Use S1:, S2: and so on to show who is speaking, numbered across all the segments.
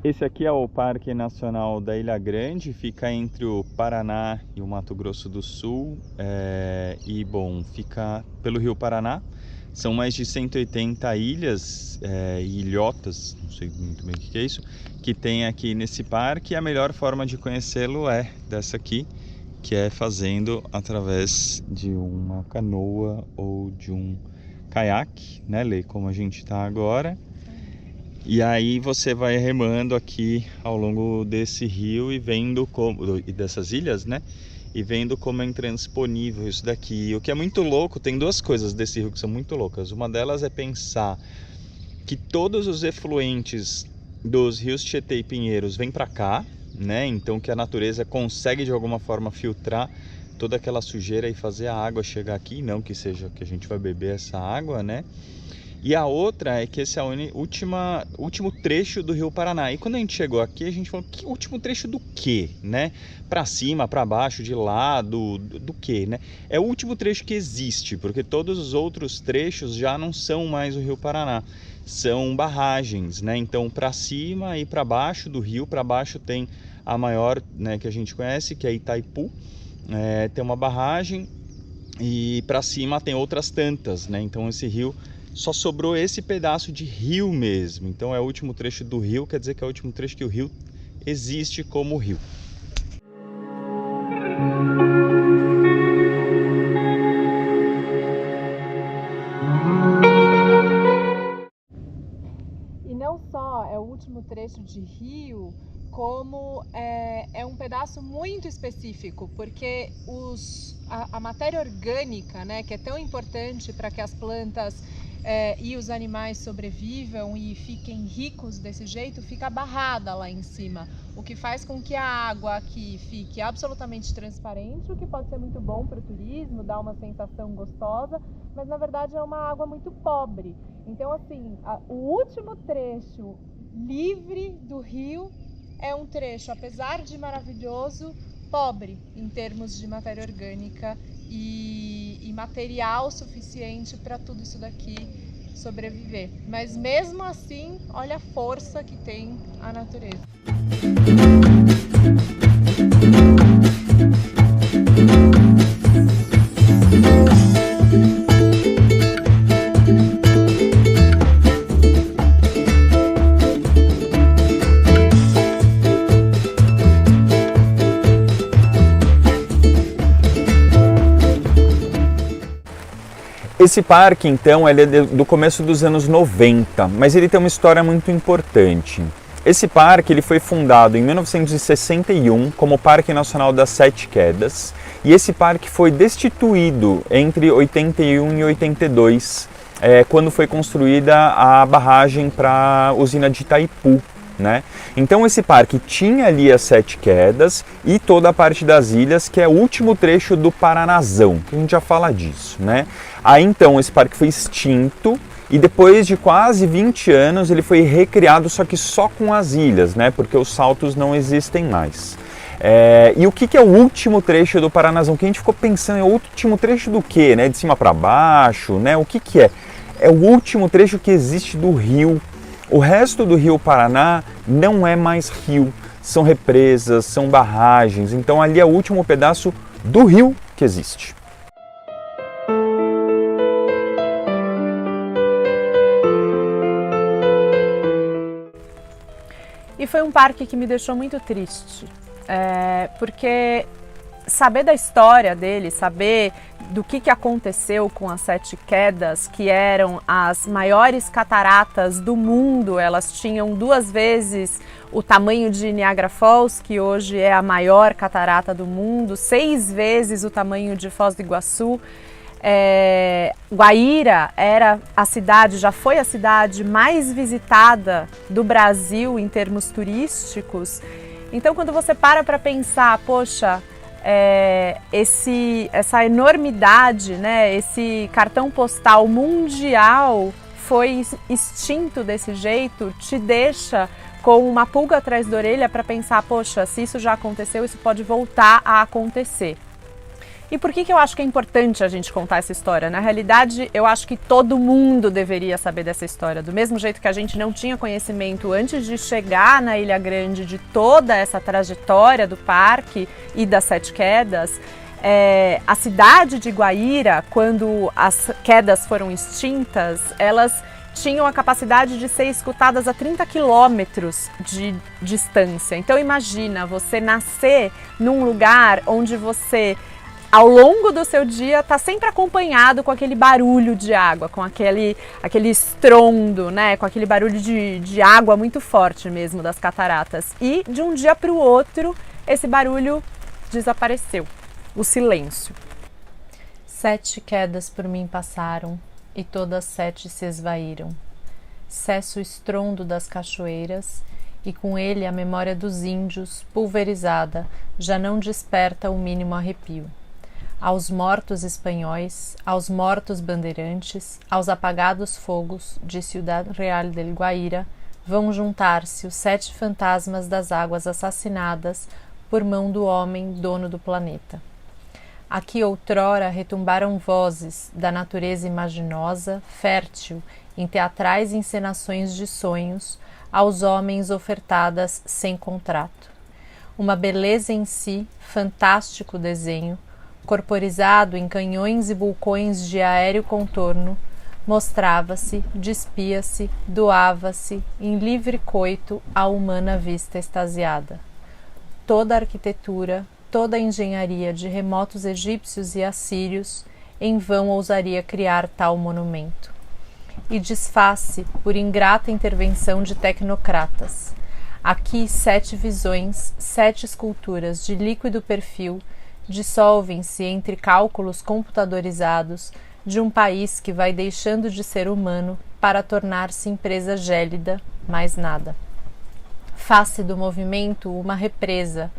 S1: Esse aqui é o Parque Nacional da Ilha Grande, fica entre o Paraná e o Mato Grosso do Sul, fica pelo Rio Paraná. São mais de 180 ilhas e ilhotas, não sei muito bem o que é isso, que tem aqui nesse parque. E a melhor forma de conhecê-lo é dessa aqui, que é fazendo através de uma canoa ou de um caiaque, né, Lê, como a gente está agora. E aí você vai remando aqui ao longo desse rio e vendo e dessas ilhas, né? E vendo como é intransponível isso daqui. E o que é muito louco, tem duas coisas desse rio que são muito loucas. Uma delas é pensar que todos os efluentes dos rios Tietê e Pinheiros vêm para cá, né? Então que a natureza consegue de alguma forma filtrar toda aquela sujeira e fazer a água chegar aqui, não que seja que a gente vai beber essa água, né? E a outra é que esse é o último trecho do Rio Paraná. E quando a gente chegou aqui, a gente falou, que último trecho do quê, né? Para cima, para baixo, de lado, do quê, né? É o último trecho que existe, porque todos os outros trechos já não são mais o Rio Paraná. São barragens, né? Então, para cima e para baixo do rio, para baixo tem a maior, né, que a gente conhece, que é Itaipu. Tem uma barragem e para cima tem outras tantas, né? Então, esse rio... Só sobrou esse pedaço de rio mesmo. Então é o último trecho do rio, quer dizer que é o último trecho que o rio existe como rio.
S2: E não só é o último trecho de rio, como é um pedaço muito específico, porque a matéria orgânica, né, que é tão importante para que as plantas e os animais sobrevivam e fiquem ricos desse jeito, fica barrada lá em cima, o que faz com que a água aqui fique absolutamente transparente, o que pode ser muito bom para o turismo, dá uma sensação gostosa, mas na verdade é uma água muito pobre. Então, assim, o último trecho livre do rio é um trecho, apesar de maravilhoso, pobre em termos de matéria orgânica e material suficiente para tudo isso daqui sobreviver. Mas mesmo assim, olha a força que tem a natureza.
S1: Esse parque, então, ele é do começo dos anos 90, mas ele tem uma história muito importante. Esse parque ele foi fundado em 1961 como Parque Nacional das Sete Quedas, e esse parque foi destituído entre 81 e 82, quando foi construída a barragem para a usina de Itaipu. Né? Então esse parque tinha ali as Sete Quedas e toda a parte das ilhas, que é o último trecho do Paranazão, que a gente já fala disso, né? Aí então esse parque foi extinto e depois de quase 20 anos ele foi recriado, só que só com as ilhas, né? Porque os saltos não existem mais. E o que é o último trecho do Paranazão? Que a gente ficou pensando, é o último trecho do quê? Né? De cima para baixo, né? O que é? É o último trecho que existe do rio. O resto do Rio Paraná não é mais rio, são represas, são barragens, então ali é o último pedaço do rio que existe.
S2: E foi um parque que me deixou muito triste, porque saber da história dele, saber do que aconteceu com as Sete Quedas, que eram as maiores cataratas do mundo, elas tinham 2 vezes o tamanho de Niagara Falls, que hoje é a maior catarata do mundo, 6 vezes o tamanho de Foz do Iguaçu. Guaíra já foi a cidade mais visitada do Brasil em termos turísticos. Então, quando você para pensar, poxa, essa enormidade, né, esse cartão postal mundial foi extinto desse jeito, te deixa com uma pulga atrás da orelha para pensar, poxa, se isso já aconteceu, isso pode voltar a acontecer.
S3: E por que eu acho que é importante a gente contar essa história? Na realidade, eu acho que todo mundo deveria saber dessa história. Do mesmo jeito que a gente não tinha conhecimento antes de chegar na Ilha Grande de toda essa trajetória do parque e das Sete Quedas, a cidade de Guaíra, quando as quedas foram extintas, elas tinham a capacidade de ser escutadas a 30 quilômetros de distância. Então imagina você nascer num lugar onde você, ao longo do seu dia, está sempre acompanhado com aquele barulho de água, com aquele estrondo, né? Com aquele barulho de água muito forte mesmo das cataratas. E de um dia para o outro, esse barulho desapareceu. O silêncio. 7 quedas por mim passaram, e todas 7 se esvaíram. Cessa o estrondo das cachoeiras, e com ele a memória dos índios, pulverizada, já não desperta o mínimo arrepio. Aos mortos espanhóis, aos mortos bandeirantes, aos apagados fogos de Ciudad Real del Guaíra, vão juntar-se os 7 fantasmas das águas assassinadas por mão do homem dono do planeta. Aqui outrora retumbaram vozes da natureza imaginosa, fértil, em teatrais encenações de sonhos, aos homens ofertadas sem contrato. Uma beleza em si, fantástico desenho, corporizado em canhões e vulcões de aéreo contorno, mostrava-se, despia-se, doava-se, em livre coito à humana vista extasiada. Toda a arquitetura, toda a engenharia de remotos egípcios e assírios em vão ousaria criar tal monumento. E desfaz-se por ingrata intervenção de tecnocratas. Aqui 7 visões, 7 esculturas de líquido perfil dissolvem-se entre cálculos computadorizados de um país que vai deixando de ser humano para tornar-se empresa gélida, mais nada. Faz-se do movimento uma represa,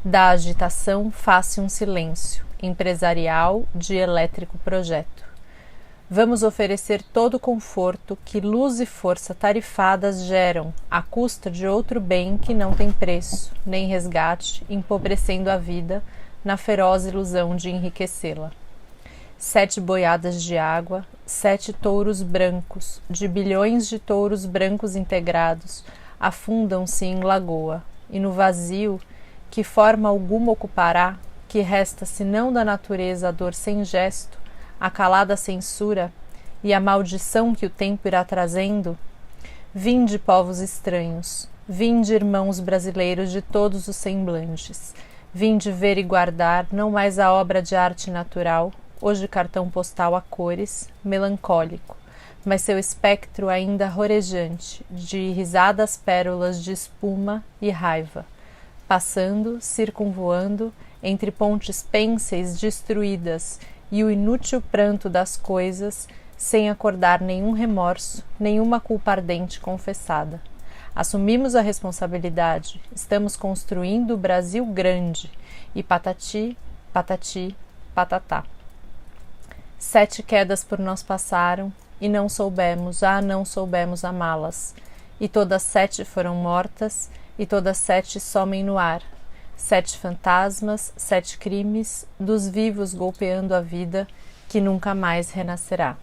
S3: da agitação faz-se um silêncio, empresarial de elétrico projeto. Vamos oferecer todo o conforto que luz e força tarifadas geram, à custa de outro bem que não tem preço, nem resgate, empobrecendo a vida, na feroz ilusão de enriquecê-la. 7 boiadas de água, 7 touros brancos, de bilhões de touros brancos integrados, afundam-se em lagoa, e no vazio, que forma alguma ocupará, que resta senão da natureza a dor sem gesto, a calada censura e a maldição que o tempo irá trazendo, vinde povos estranhos, vinde irmãos brasileiros de todos os semblantes, vinde ver e guardar não mais a obra de arte natural, hoje cartão postal a cores, melancólico, mas seu espectro ainda rorejante, de risadas pérolas de espuma e raiva, passando, circunvoando, entre pontes pênseis destruídas e o inútil pranto das coisas, sem acordar nenhum remorso, nenhuma culpa ardente confessada. Assumimos a responsabilidade, estamos construindo o Brasil grande, e patati, patati, patatá. 7 quedas por nós passaram, e não soubemos amá-las, e todas 7 foram mortas, e todas 7 somem no ar. 7 fantasmas, 7 crimes, dos vivos golpeando a vida, que nunca mais renascerá.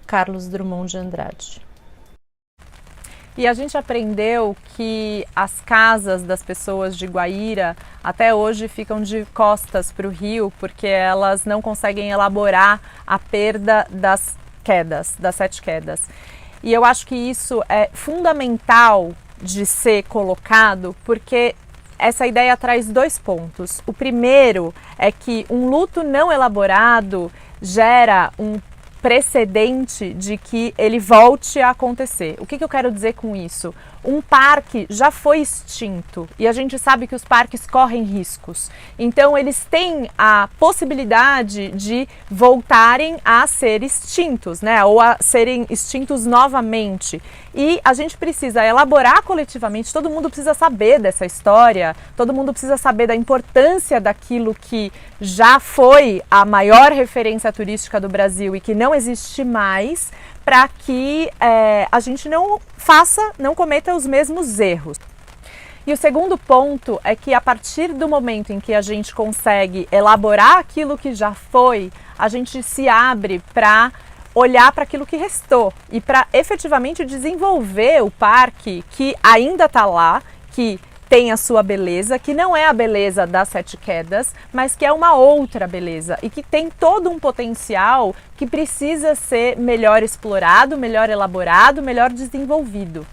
S3: Carlos Drummond de Andrade. E a gente aprendeu que as casas das pessoas de Guaíra até hoje ficam de costas para o rio, porque elas não conseguem elaborar a perda das quedas, das 7 quedas. E eu acho que isso é fundamental de ser colocado, porque essa ideia traz 2 pontos. O primeiro é que um luto não elaborado gera um precedente de que ele volte a acontecer. O que eu quero dizer com isso? Um parque já foi extinto e a gente sabe que os parques correm riscos. Então eles têm a possibilidade de voltarem a ser extintos, né? Ou a serem extintos novamente. E a gente precisa elaborar coletivamente, todo mundo precisa saber dessa história, todo mundo precisa saber da importância daquilo que já foi a maior referência turística do Brasil e que não existe mais, para que a gente não cometa os mesmos erros. E o segundo ponto é que a partir do momento em que a gente consegue elaborar aquilo que já foi, a gente se abre para olhar para aquilo que restou e para efetivamente desenvolver o parque que ainda está lá, que tem a sua beleza, que não é a beleza das Sete Quedas, mas que é uma outra beleza e que tem todo um potencial que precisa ser melhor explorado, melhor elaborado, melhor desenvolvido.